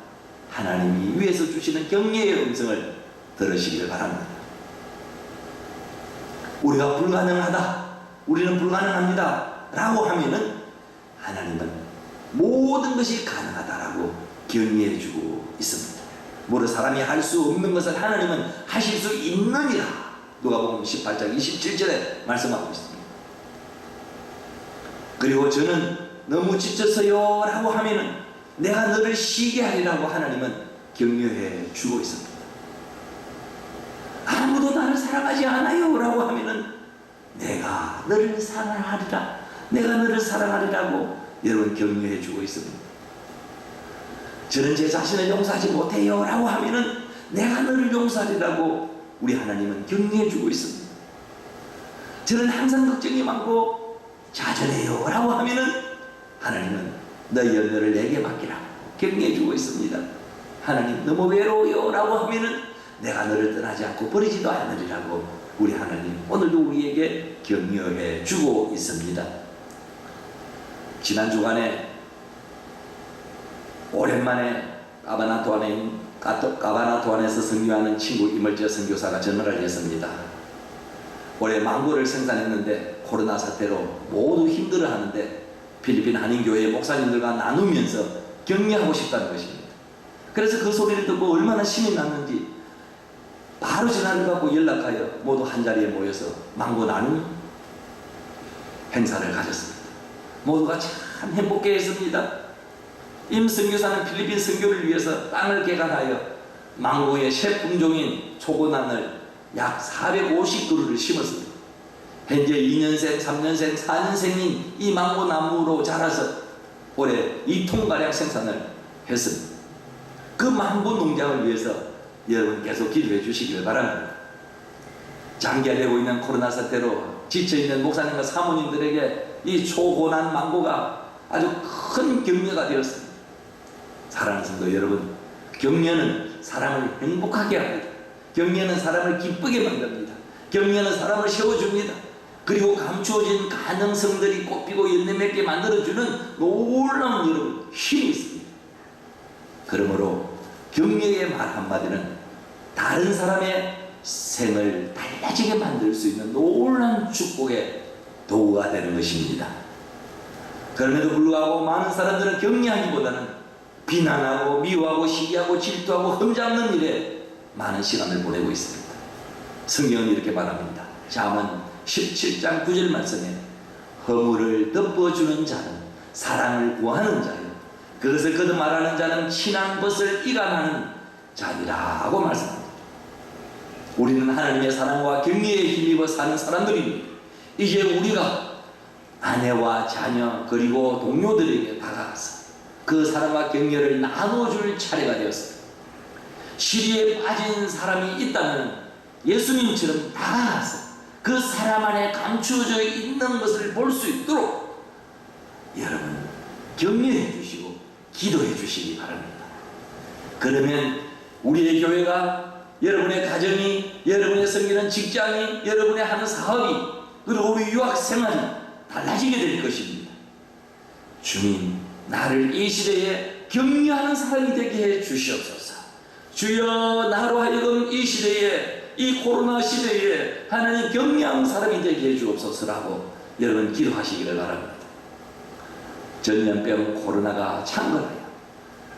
하나님이 위에서 주시는 격려의 음성을 들으시길 바랍니다. 우리가 불가능하다, 우리는 불가능합니다 라고 하면은 하나님은 모든 것이 가능하다라고 격려해주고 있습니다. 뭐를 사람이 할 수 없는 것을 하나님은 하실 수 있느니라 누가복음 18장 27절에 말씀하고 있습니다. 그리고 저는 너무 지쳤어요 라고 하면은 내가 너를 쉬게 하리라고 하나님은 격려해 주고 있습니다. 아무도 나를 사랑하지 않아요 라고 하면은 내가 너를 사랑하리라, 내가 너를 사랑하리라고 여러분 격려해 주고 있습니다. 저는 제 자신을 용서하지 못해요 라고 하면은 내가 너를 용서하리라고 우리 하나님은 격려해 주고 있습니다. 저는 항상 걱정이 많고 좌절해요 라고 하면은 하나님은 너희 연료를 내게 맡기라 격려해 주고 있습니다. 하나님 너무 외로워요 라고 하면은 내가 너를 떠나지 않고 버리지도 않으리라고 우리 하나님 오늘도 우리에게 격려해 주고 있습니다. 지난 주간에 오랜만에 까바나토 안에서 선교하는 친구 이멀재 선교사가 전화를 했습니다. 올해 망고를 생산했는데 코로나 사태로 모두 힘들어하는데 필리핀 한인교회 목사님들과 나누면서 격려하고 싶다는 것입니다. 그래서 그 소리를 듣고 얼마나 신이 났는지 바로 전화를 받고 연락하여 모두 한자리에 모여서 망고 나눔 행사를 가졌습니다. 모두가 참 행복해했습니다. 임 선교사는 필리핀 선교를 위해서 땅을 개간하여 망고의 셰품종인 초고난을 약 450그루를 심었습니다. 현재 2년생, 3년생, 4년생인 이 망고 나무로 자라서 올해 2톤가량 생산을 했습니다. 그 망고 농장을 위해서 여러분 계속 기도해 주시길 바랍니다. 장기화되고 있는 코로나 사태로 지쳐있는 목사님과 사모님들에게 이 초고난 망고가 아주 큰 격려가 되었습니다. 사랑하는 성도 여러분, 격려는 사람을 행복하게 합니다. 격려는 사람을 기쁘게 만듭니다. 격려는 사람을 세워줍니다. 그리고 감추어진 가능성들이 꽃피고 열매 맺게 만들어주는 놀라운 여러분 힘이 있습니다. 그러므로 격려의 말 한마디는 다른 사람의 생을 달라지게 만들 수 있는 놀라운 축복의 도구가 되는 것입니다. 그럼에도 불구하고 많은 사람들은 격려하기보다는 비난하고 미워하고 시기하고 질투하고 흠잡는 일에 많은 시간을 보내고 있습니다. 성경은 이렇게 말합니다. 잠언 17장 9절 말씀에 허물을 덮어주는 자는 사랑을 구하는 자요 그것을 거듭말하는 자는 친한 것을 이간하는 자니라고 말씀합니다. 우리는 하나님의 사랑과 격려에 힘입어 사는 사람들입니다. 이제 우리가 아내와 자녀 그리고 동료들에게 다가가서 그 사랑과 격려를 나눠줄 차례가 되었습니다. 시리에 빠진 사람이 있다면 예수님처럼 다가가서 그 사람 안에 감추어져 있는 것을 볼 수 있도록 여러분 격려해 주시고 기도해 주시기 바랍니다. 그러면 우리의 교회가, 여러분의 가정이, 여러분의 섬기는 직장이, 여러분의 하는 사업이, 그리고 우리 유학 생활이 달라지게 될 것입니다. 주님, 나를 이 시대에 격려하는 사람이 되게 해 주시옵소서. 주여, 나로 하여금 이 시대에, 이 코로나 시대에 하나님 격려하는 사람이 되게 해 주옵소서라고 여러분 기도하시기를 바랍니다. 전염병 코로나가 창궐하여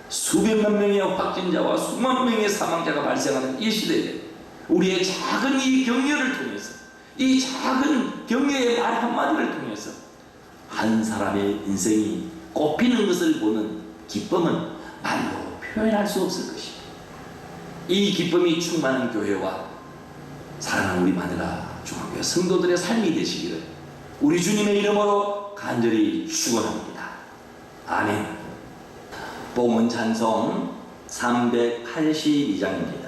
수백만 명의 확진자와 수만 명의 사망자가 발생하는 이 시대에 우리의 작은 이 격려를 통해서, 이 작은 격려의 말 한마디를 통해서 한 사람의 인생이 꽃피는 것을 보는 기쁨은 말로 표현할 수 없을 것입니다. 이 기쁨이 충만한 교회와 사랑하는 우리 마누라 중앙교회 성도들의 삶이 되시기를 우리 주님의 이름으로 간절히 축원합니다. 아멘. 복음 찬송 382장입니다.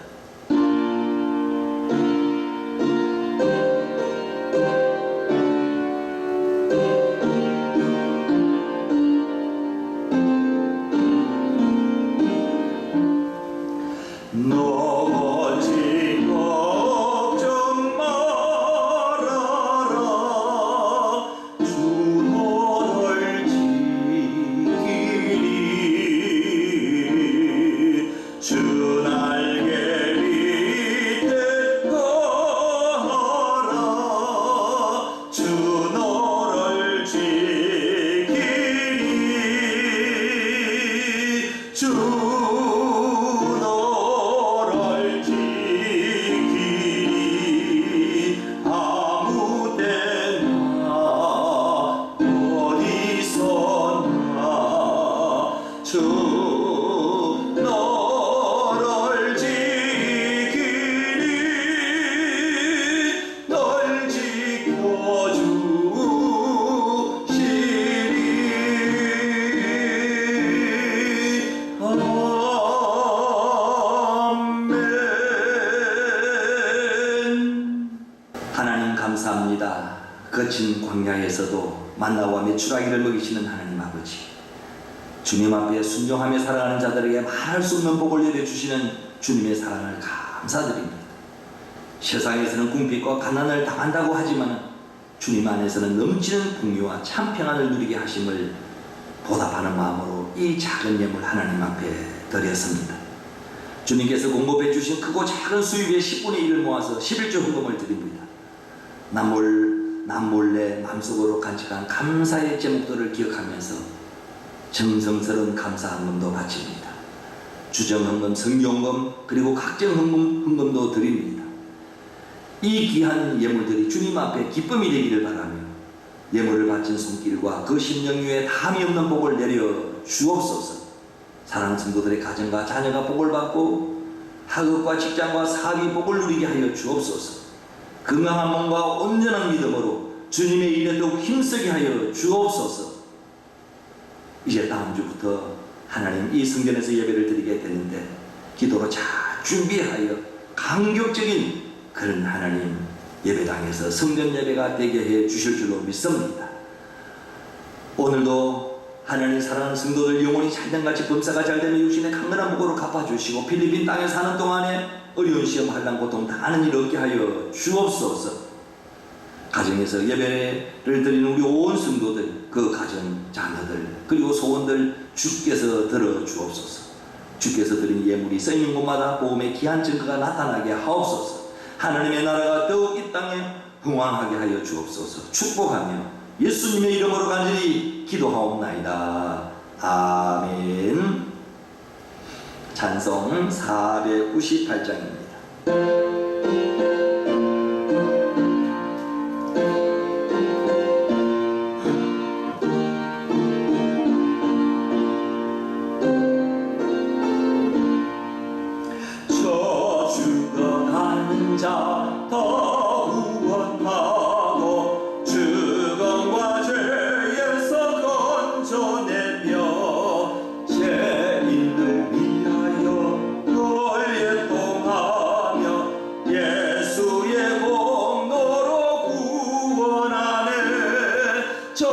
주 너를 감사합니다. 거친 광야에서도 만나와 메추라기를 먹이시는 하나님 아버지, 주님 앞에 순종하며 살아가는 자들에게 말할 수 없는 복을 내려주시는 주님의 사랑을 감사드립니다. 세상에서는 궁핍과 가난을 당한다고 하지만 주님 안에서는 넘치는 풍요와 참 평안을 누리게 하심을 보답하는 마음으로 이 작은 예물 하나님 앞에 드렸습니다. 주님께서 공급해 주신 크고 작은 수입의 10분의 1을 모아서 11조 헌금을 드립니다. 남몰래 마음속으로 간직한 감사의 제목들을 기억하면서 정성스러운 감사 헌금도 바칩니다. 주정헌금, 성경헌금, 그리고 각종 헌금도 드립니다. 이 귀한 예물들이 주님 앞에 기쁨이 되기를 바라며 예물을 바친 손길과 그 심령 위에 담이 없는 복을 내려 주옵소서. 사랑하는 성도들의 가정과 자녀가 복을 받고 학업과 직장과 사업이 복을 누리게 하여 주옵소서. 건강한 몸과 온전한 믿음으로 주님의 일에 더욱 힘쓰게 하여 주옵소서. 이제 다음 주부터 하나님 이 성전에서 예배를 드리게 되는데 기도로 잘 준비하여 감격적인 그런 하나님 예배당에서 성전 예배가 되게 해 주실 줄로 믿습니다. 오늘도 하나님 사랑하는 성도들 영혼이 잘된같이 범사가 잘되면 육신의 강건한 무고를 갚아주시고 필리핀 땅에 사는 동안에 어려운 시험 환난 고통 당하는 일 없게 하여 주옵소서. 가정에서 예배를 드리는 우리 온 성도들, 그 가정 자녀들 그리고 소원들 주께서 들어 주옵소서. 주께서 드린 예물이 쓰이는 곳마다 보험의 귀한 증거가 나타나게 하옵소서. 하나님의 나라가 더욱 이 땅에 흥왕하게 하여 주옵소서. 축복하며 예수님의 이름으로 간절히 기도하옵나이다. 아멘. 찬송 498장입니다. 저 죽어가는 자 더 구원하고 죽음과 죄에서 건져내며 죄인을 위하여 돌예통하며 예수의 공로로 구원하네. 저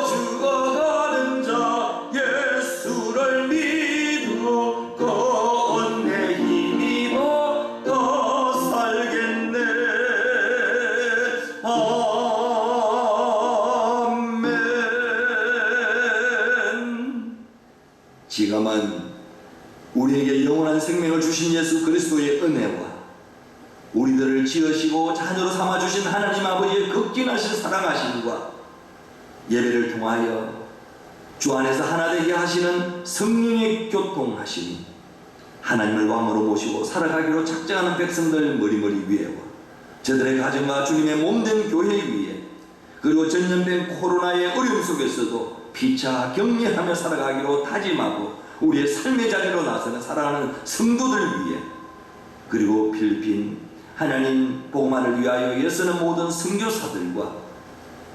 죽어가는 자 예수를 믿어 건내 힘입어 더 살겠네. 아멘. 지금은 우리에게 영원한 생명을 주신 예수 그리스도의 은혜와 우리들을 지으시고 자녀로 삼아주신 하나님 아버지의 극진하신 사랑하심과 예배를 통하여 주 안에서 하나 되게 하시는 성령의 교통하심이 하나님을 왕으로 모시고 살아가기로 작정하는 백성들 머리머리 위에와 저들의 가정과 주님의 몸된 교회 위에 그리고 전염된 코로나의 어려움 속에서도 피차 격려하며 살아가기로 다짐하고 우리의 삶의 자리로 나서는 사랑하는 성도들 위해 그리고 필리핀 하나님 복음화를 위하여 애쓰는 모든 선교사들과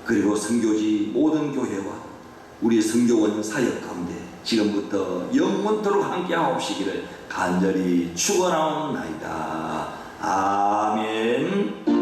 그리고 선교지 모든 교회와 우리 선교원 사역 가운데 지금부터 영원토록 함께하옵시기를 간절히 축원하옵나이다. 아멘.